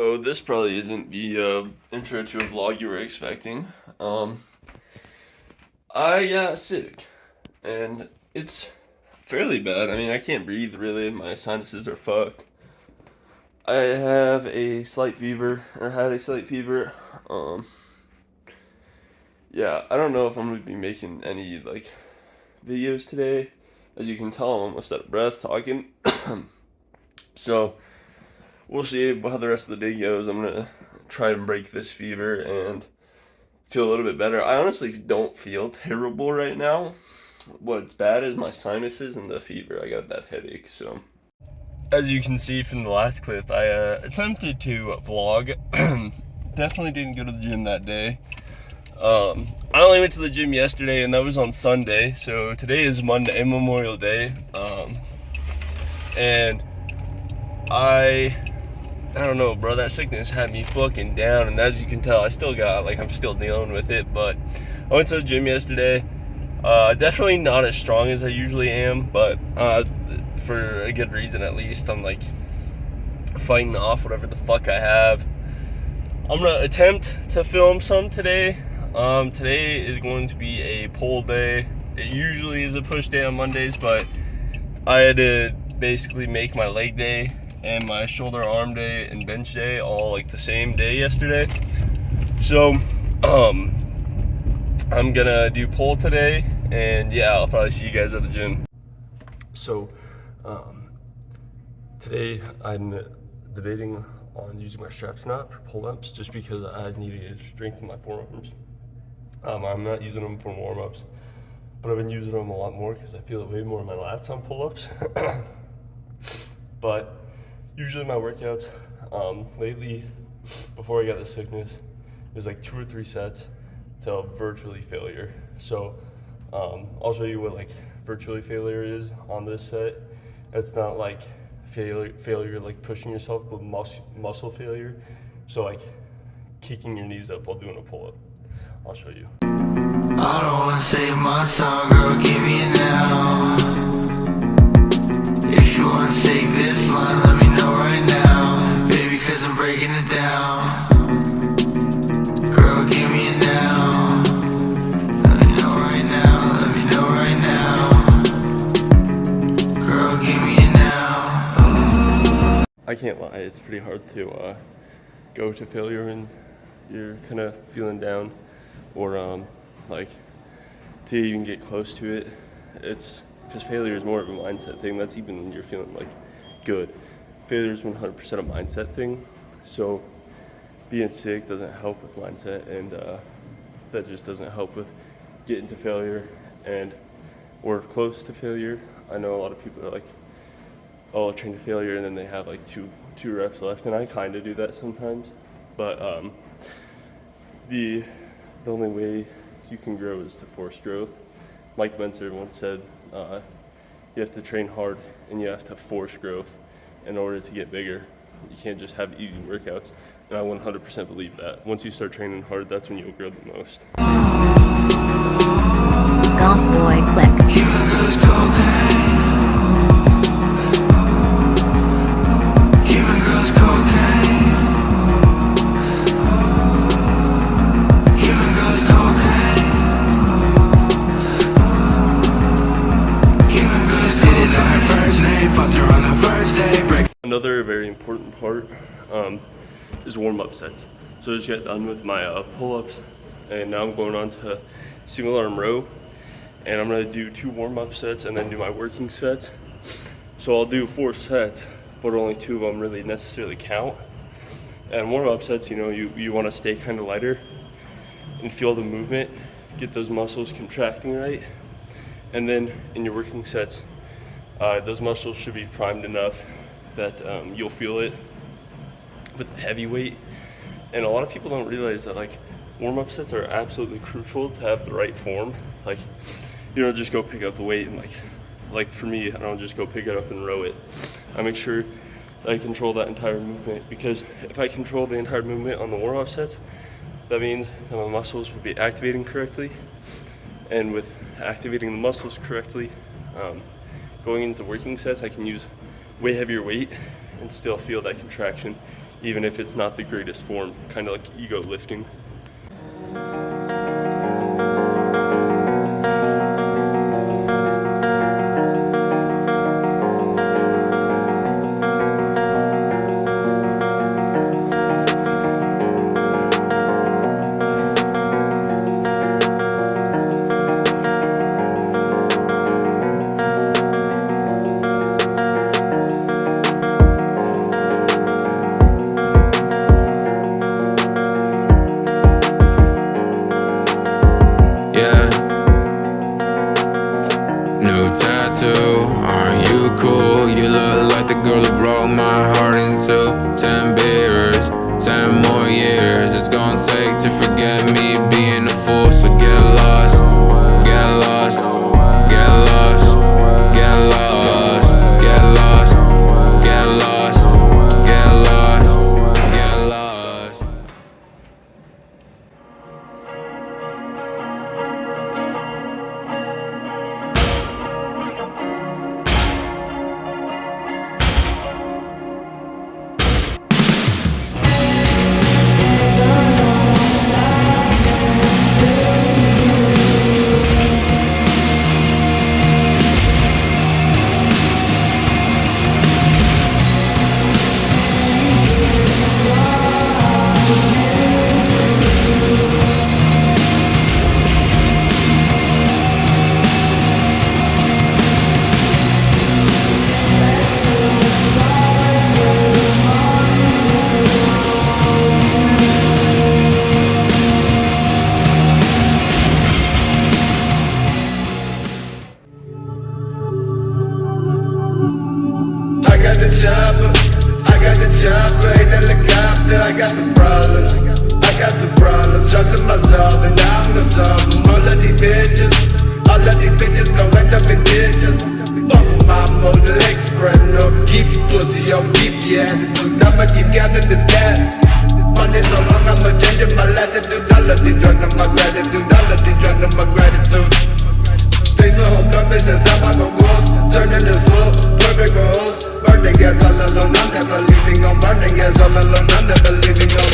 Oh, this probably isn't the intro to a vlog you were expecting. I got sick, and it's fairly bad. I mean, I can't breathe really. My sinuses are fucked. I have a slight fever, or had a slight fever. Um, yeah, I don't know if I'm gonna be making any videos today. As you can tell, I'm almost out of breath talking. So we'll see how the rest of the day goes. I'm gonna try and break this fever and feel a little bit better. I honestly don't feel terrible right now. What's bad is my sinuses and the fever. I got a bad headache, so. As you can see from the last clip, I attempted to vlog. Definitely didn't go to the gym that day. I only went to the gym yesterday, and that was on Sunday. So today is Monday, Memorial Day. And I don't know, bro. That sickness had me fucking down, and as you can tell, I'm still dealing with it. But I went to the gym yesterday. Definitely not as strong as I usually am, but for a good reason at least. I'm fighting off whatever the fuck I have. I'm gonna attempt to film some today. Today is going to be a pull day. It usually is a push day on Mondays, but I had to basically make my leg day and my shoulder arm day and bench day all the same day yesterday. So I'm gonna do pull today, and yeah, I'll probably see you guys at the gym. So today I'm debating on using my straps knot for pull-ups just because I needed to strengthen my forearms. I'm not using them for warm-ups, but I've been using them a lot more because I feel it way more in my lats on pull-ups. But usually my workouts, lately, before I got the sickness, it was 2 or 3 sets till virtually failure. So I'll show you what virtually failure is on this set. It's not failure pushing yourself, but muscle failure. So kicking your knees up while doing a pull-up. I'll show you. I don't wanna save my time, girl, give me it now. If you wanna take this line, let me know right now, baby, cause I'm breaking it down. Girl, give me it now. Let me know right now, let me know right now. Girl, give me it now. I can't lie, it's pretty hard to go to failure when you're kind of feeling down, or to even get close to it. It's because failure is more of a mindset thing. That's even when you're feeling good. Failure is 100% a mindset thing. So being sick doesn't help with mindset, and that just doesn't help with getting to failure and or close to failure. I know a lot of people are oh, I'll train to failure, and then they have two reps left, and I kind of do that sometimes. But the only way you can grow is to force growth. Mike Menzer once said, you have to train hard and you have to force growth in order to get bigger. You can't just have easy workouts, and I 100% believe that. Once you start training hard, that's when you'll grow the most. Golf boy click. Another very important part is warm-up sets. So I just got done with my pull-ups, and now I'm going on to single arm row, and I'm gonna do 2 warm-up sets and then do my working sets. So I'll do 4 sets, but only 2 of them really necessarily count. And warm-up sets, you want to stay kind of lighter and feel the movement, get those muscles contracting right, and then in your working sets, those muscles should be primed enough that you'll feel it with heavy weight. And a lot of people don't realize that warm-up sets are absolutely crucial to have the right form. You don't just go pick up the weight and for me, I don't just go pick it up and row it. I make sure that I control that entire movement, because if I control the entire movement on the warm-up sets, that means that my muscles will be activating correctly, and with activating the muscles correctly, going into working sets, I can use way heavier weight and still feel that contraction even if it's not the greatest form, kind of like ego lifting. Yeah. New tattoo, aren't you cool? You look like the girl who broke my heart in two. 10 beers, 10 more years. It's gonna take to forget me being a fool. So get lost, get lost, get lost, get lost, get lost, get lost, get lost, get lost. I got the chopper, ain't helicopter. I got some problems, Talk to myself and now I'm gonna solve them. All of these bitches gon' end up in ditches. Fuck my modal express, no. Keep your pussy, yo, keep your attitude. I'ma keep counting this cash. Money so long, I'ma change my latitude. All of these drugs on my gratitude, Face a whole dumb bitch, that's how I go ghost. Turn into smoke, perfect for hoes. Burning gas all alone, I'm never leaving on. Burning gas all alone, I'm never leaving on.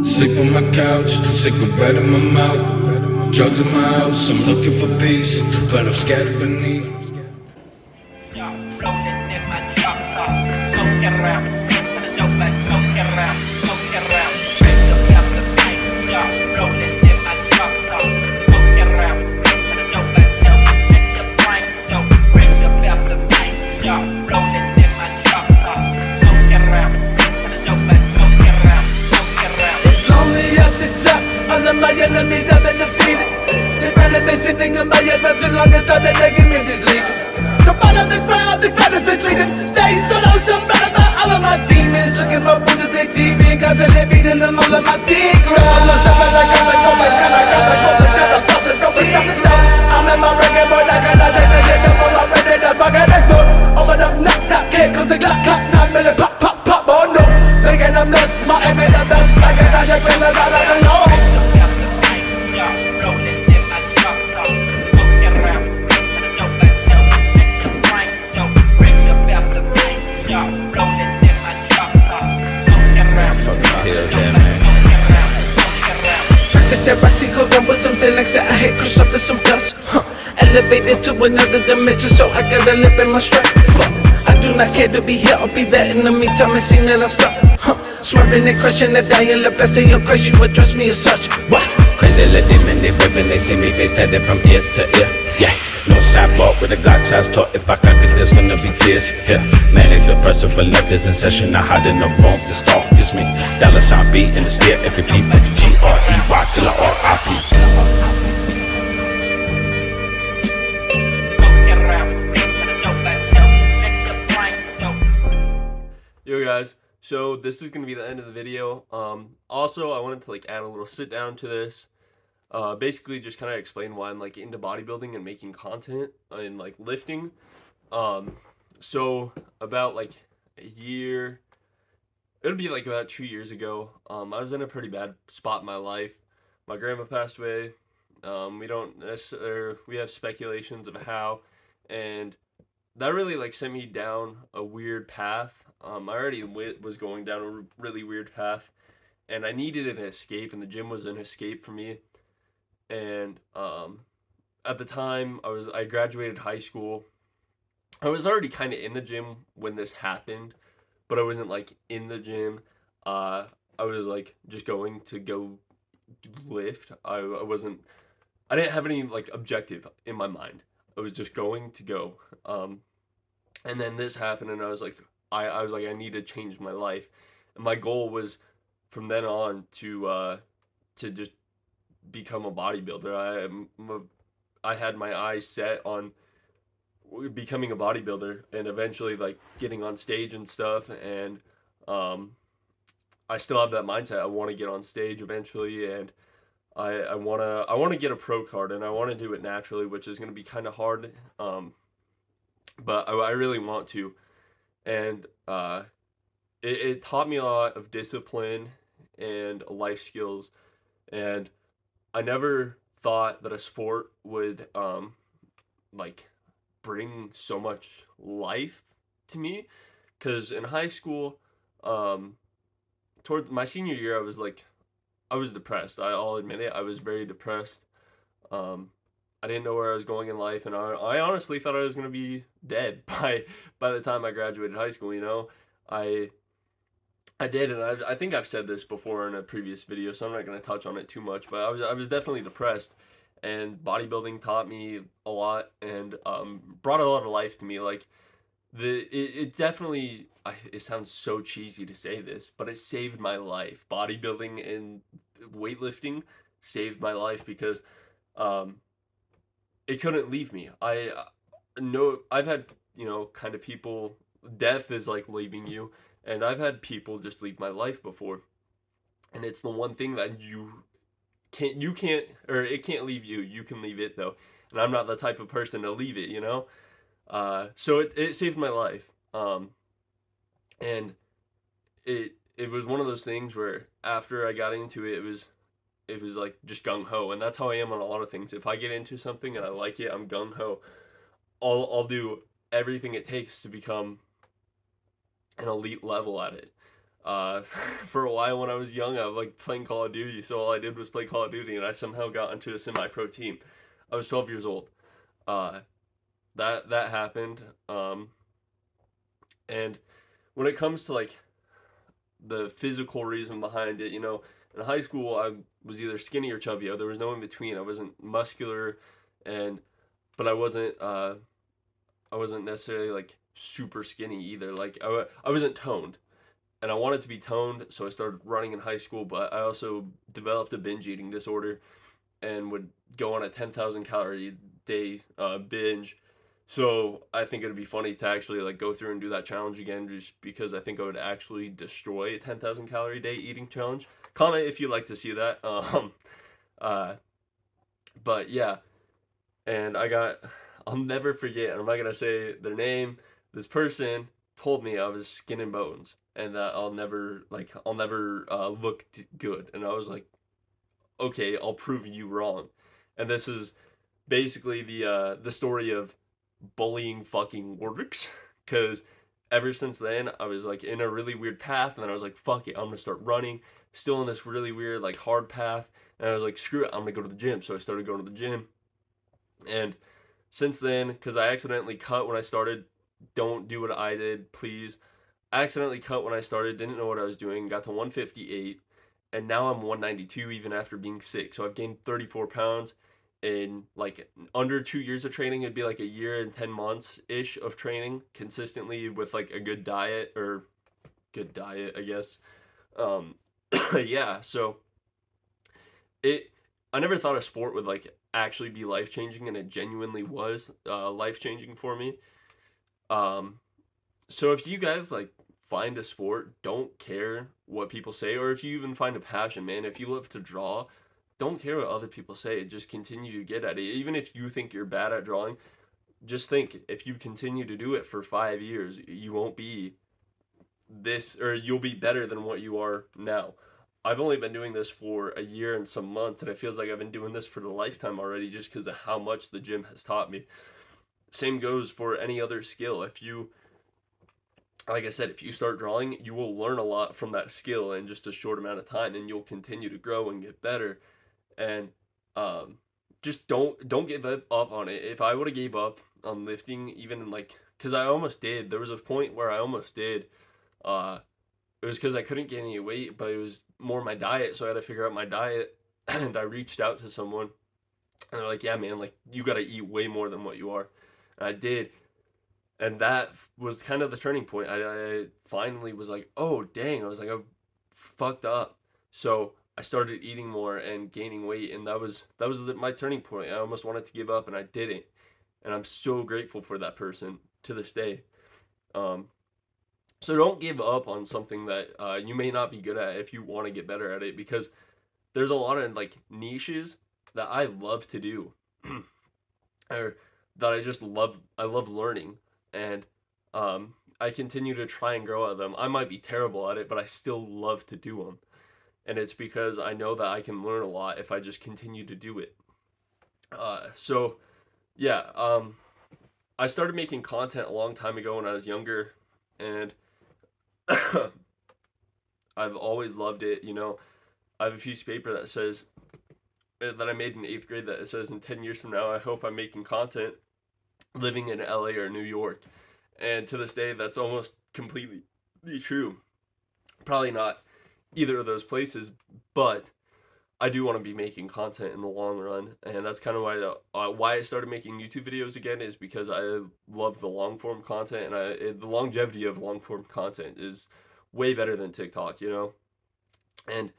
Sick on my couch, cigarette in my mouth. Drugs in my house, I'm looking for peace, but I'm scattered beneath. My enemies have been defeated. They're been sitting in my head for too long, it's time that they give me this lead. Don't follow the crowd is misleading. Stay solo, some better about all of my demons. Looking for boots to take deep in, cause they're feeding them all of my secrets. I'm in my reggae boy, I cannot take the shit up. I'm ready to fuck it, let's go. Open up, knock, knock, here comes the Glock, clock, 9 million, pop, pop, pop, oh no. Thinking I'm this, my aim ain't the best. Like a dash, like winners, I don't know. Go down with some selects, I hit cruise up to some dust. Elevated to another dimension, so I gotta live in my strength. Fuck, I do not care to be here or be there. In the meantime, I seen that I'll stop. Swerving and crushing and dying, the best of your crush, you address me as such. What? Crazy little demon, they whipping, they see me face tatted from ear to ear. Yeah. No sidewalk with a Glock size talk. If I got this, there's gonna be tears. Yeah, manic depressive relentless in session. Now hiding the room, the stalk is me. Dollar sign B in the stare at the beat. G-R-E-Y till I R-I-P. Yo guys, so this is gonna be the end of the video. Also I wanted to like add a little sit down to this. Basically just kind of explain why I'm like into bodybuilding and making content and like lifting. So about like a year, it'll be like about 2 years ago, I was in a pretty bad spot in my life. My grandma passed away, We don't necessarily, we have speculations of how, and that really like sent me down a weird path. I already was going down a really weird path, and I needed an escape, and the gym was an escape for me. And at the time, I graduated high school. I was already kind of in the gym when this happened, but I wasn't like in the gym. I was like just going to go lift. I wasn't. I didn't have any like objective in my mind. I was just going to go. And then this happened, and I was like, I need to change my life, and my goal was from then on to just become a bodybuilder. I had my eyes set on becoming a bodybuilder and eventually like getting on stage and stuff. And um, I still have that mindset. I want to get on stage eventually, and I wanna get a pro card, and I want to do it naturally, which is gonna be kind of hard. But I really want to, and it taught me a lot of discipline and life skills, and I never thought that a sport would like bring so much life to me, because in high school, um, toward my senior year, I was depressed. I'll admit it. I was very depressed. Um, I didn't know where I was going in life, and I honestly thought I was gonna be dead by the time I graduated high school. You know, I I did, and I think I've said this before in a previous video, so I'm not gonna touch on it too much. But I was definitely depressed, and bodybuilding taught me a lot, and brought a lot of life to me. Like it definitely, it sounds so cheesy to say this, but it saved my life. Bodybuilding and weightlifting saved my life because um, it couldn't leave me. I know I've had, kind of people, death is like leaving you, and I've had people just leave my life before, and it's the one thing that you can't, or it can't leave you. You can leave it though, and I'm not the type of person to leave it. So it saved my life. And it was one of those things where after I got into it, it was like just gung ho, and that's how I am on a lot of things. If I get into something and I like it, I'm gung ho. I'll do everything it takes to become an elite level at it. For a while when I was young, I like playing Call of Duty, so all I did was play Call of Duty, and I somehow got into a semi-pro team. I was 12 years old. Uh, that happened. And when it comes to like the physical reason behind it, in high school I was either skinny or chubby. There was no in between. I wasn't muscular, and but I wasn't necessarily like super skinny either. Like I wasn't toned, and I wanted to be toned, so I started running in high school. But I also developed a binge eating disorder, and would go on a 10,000 calorie day binge. So I think it'd be funny to actually like go through and do that challenge again, just because I think I would actually destroy a 10,000 calorie day eating challenge. Comment if you'd like to see that. Uh, but yeah, and I'll never forget, and I'm not gonna say their name. This person told me I was skin and bones, and that I'll never look good, and I was like, okay, I'll prove you wrong. And this is basically the story of bullying fucking works, because ever since then I was like in a really weird path, and then I was like, fuck it, I'm gonna start running, still in this really weird like hard path, and I was like, screw it, I'm gonna go to the gym. So I started going to the gym, and since then, because I accidentally cut when I started, don't do what I did, please. I accidentally cut when I started, didn't know what I was doing, got to 158, and now I'm 192 even after being sick. So I've gained 34 pounds in like under 2 years of training. It'd be like a year and 10 months ish of training consistently with like a good diet, or good diet, I guess. Um, yeah, so it, I never thought a sport would like actually be life changing, and it genuinely was life changing for me. Um, so if you guys like find a sport, don't care what people say, or if you even find a passion, man, if you love to draw, don't care what other people say. Just continue to get at it. Even if you think you're bad at drawing, just think if you continue to do it for 5 years, you won't be this, or you'll be better than what you are now. I've only been doing this for a year and some months, and it feels like I've been doing this for the lifetime already just because of how much the gym has taught me. Same goes for any other skill. If you, like I said, if you start drawing, you will learn a lot from that skill in just a short amount of time, and you'll continue to grow and get better. And um, just don't give up on it. If I would have gave up on lifting, even in like, because I almost did. There was a point where I almost did. Uh, it was because I couldn't gain any weight, but it was more my diet, so I had to figure out my diet. And I reached out to someone, and they're like, "Yeah, man, like you got to eat way more than what you are." And I did, and that was kind of the turning point. I finally was like, oh dang, I was like, I fucked up. So I started eating more and gaining weight, and that was my turning point. I almost wanted to give up, and I didn't, and I'm so grateful for that person to this day. um so don't give up on something that you may not be good at if you want to get better at it, because there's a lot of like niches that I love to do, or that I love learning, and I continue to try and grow at them. I might be terrible at it, but I still love to do them, and it's because I know that I can learn a lot if I just continue to do it. So yeah, I started making content a long time ago when I was younger, and I've always loved it. You know, I have a piece of paper that says that I made in 8th grade that it says, in 10 years from now, I hope I'm making content living in LA or New York. And to this day, that's almost completely true. Probably not either of those places, but I do want to be making content in the long run, and that's kind of why I started making YouTube videos again, is because I love the long form content, and the longevity of long form content is way better than TikTok, you know. And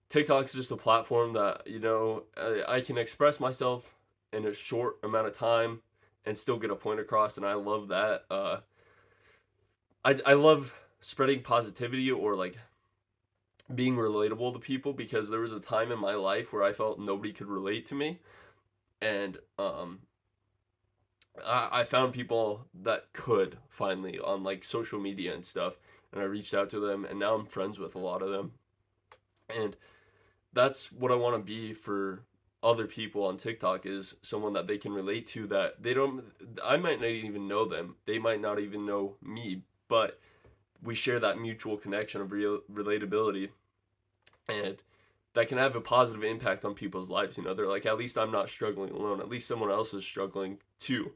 TikTok is just a platform that, you know, I can express myself in a short amount of time and still get a point across, and I love that. I love spreading positivity, or like being relatable to people, because there was a time in my life where I felt nobody could relate to me, and I found people that could finally on like social media and stuff, and I reached out to them, and now I'm friends with a lot of them, and that's what I want to be for other people on TikTok, is someone that they can relate to, that they don't, I might not even know them, they might not even know me, but we share that mutual connection of real relatability, and that can have a positive impact on people's lives. You know, they're like, at least I'm not struggling alone, at least someone else is struggling too,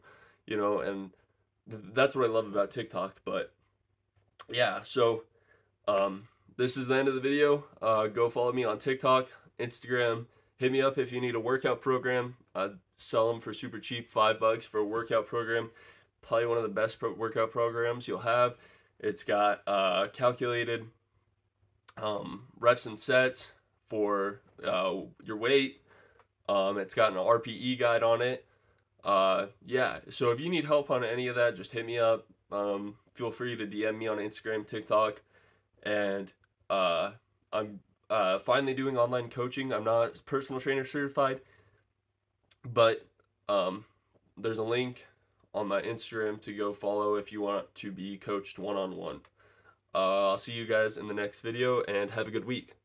you know. And that's what I love about TikTok. But yeah, so this is the end of the video. Go follow me on TikTok, Instagram. Hit me up if you need a workout program. I sell them for super cheap, $5 for a workout program. Probably one of the best workout programs you'll have. It's got calculated reps and sets for your weight. It's got an RPE guide on it. Yeah, so if you need help on any of that, just hit me up. Feel free to DM me on Instagram, TikTok, and I'm finally doing online coaching. I'm not personal trainer certified, but there's a link on my Instagram to go follow if you want to be coached one-on-one. I'll see you guys in the next video, and have a good week.